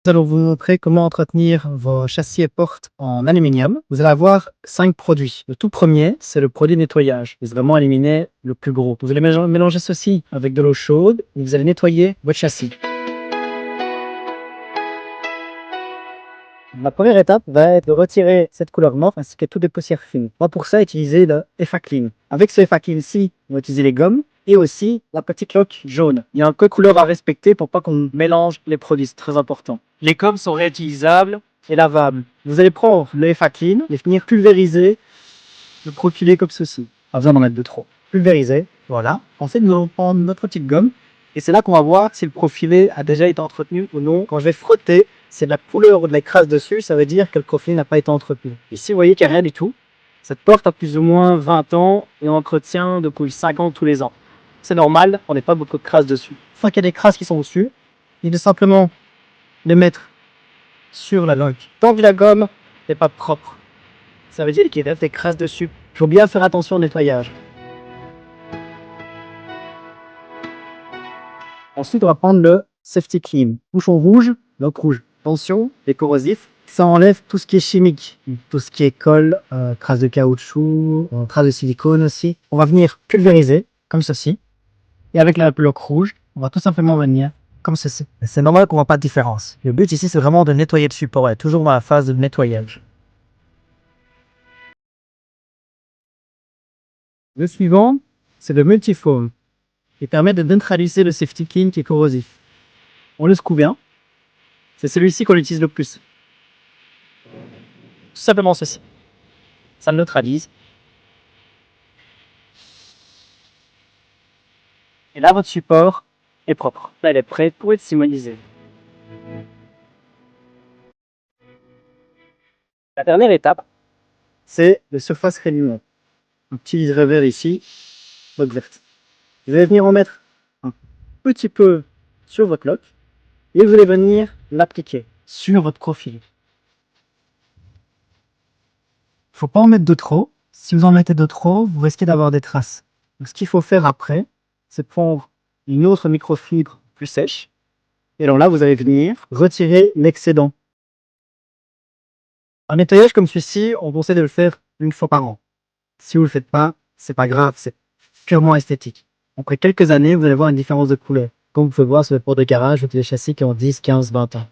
Nous allons vous montrer comment entretenir vos châssis et portes en aluminium. Vous allez avoir 5 produits. Le tout premier, c'est le produit de nettoyage. C'est vraiment éliminer le plus gros. Vous allez mélanger ceci avec de l'eau chaude et vous allez nettoyer votre châssis. La première étape va être de retirer cette couleur morte ainsi que toutes les poussières fines. On va pour ça utiliser le EFA-Clean. Avec ce EFA-Clean-ci, on va utiliser les gommes et aussi la petite loque jaune. Il y a un code couleur à respecter pour pas qu'on mélange les produits, c'est très important. Les gommes sont réutilisables et lavables. Vous allez prendre le EFA-Clean et venir pulvériser, le profiler comme ceci. Pas besoin d'en mettre de trop. Pulvériser, voilà. Ensuite, nous allons prendre notre petite gomme et c'est là qu'on va voir si le profilé a déjà été entretenu ou non. Quand je vais frotter, c'est de la couleur ou de la crasse dessus, ça veut dire que le profil n'a pas été entretenu. Ici, vous voyez qu'il n'y a rien du tout. Cette porte a plus ou moins 20 ans et on entretient depuis 5 ans tous les ans. C'est normal, on n'est pas beaucoup de crasse dessus. Une fois qu'il y a des crasses qui sont dessus, il est simplement les mettre sur la loque. Tant que la gomme n'est pas propre, ça veut dire qu'il reste des crasses dessus. Il faut bien faire attention au nettoyage. Ensuite, on va prendre le Safety Clean. Bouchon rouge, loque rouge. Attention, les corrosifs, ça enlève tout ce qui est chimique. Tout ce qui est colle, traces de caoutchouc, traces de silicone aussi. On va venir pulvériser, comme ceci. Et avec la loque rouge, on va tout simplement venir comme ceci. C'est normal qu'on voit pas de différence. Le but ici, c'est vraiment de nettoyer le support. On est toujours dans la phase de nettoyage. Le suivant, c'est le multifoam, qui permet de neutraliser le Safety Clean qui est corrosif. On le secoue bien. C'est celui-ci qu'on utilise le plus. Tout simplement ceci. Ça le neutralise. Et là, votre support est propre. Là, il est prêt pour être simonalisé. La dernière étape, c'est le surface removal. Un petit revers ici, loque verte. Vous allez venir en mettre un petit peu sur votre loque et vous allez venir l'appliquer sur votre profil. Il ne faut pas en mettre de trop. Si vous en mettez de trop, vous risquez d'avoir des traces. Donc, ce qu'il faut faire après, c'est prendre une autre microfibre plus sèche. Et alors là, vous allez venir retirer l'excédent. Un nettoyage comme celui-ci, on conseille de le faire une fois par an. Si vous ne le faites pas, c'est pas grave, c'est purement esthétique. Après quelques années, vous allez voir une différence de couleur. Comme vous pouvez voir sur les portes de garage ou les châssis qui ont 10, 15, 20 ans.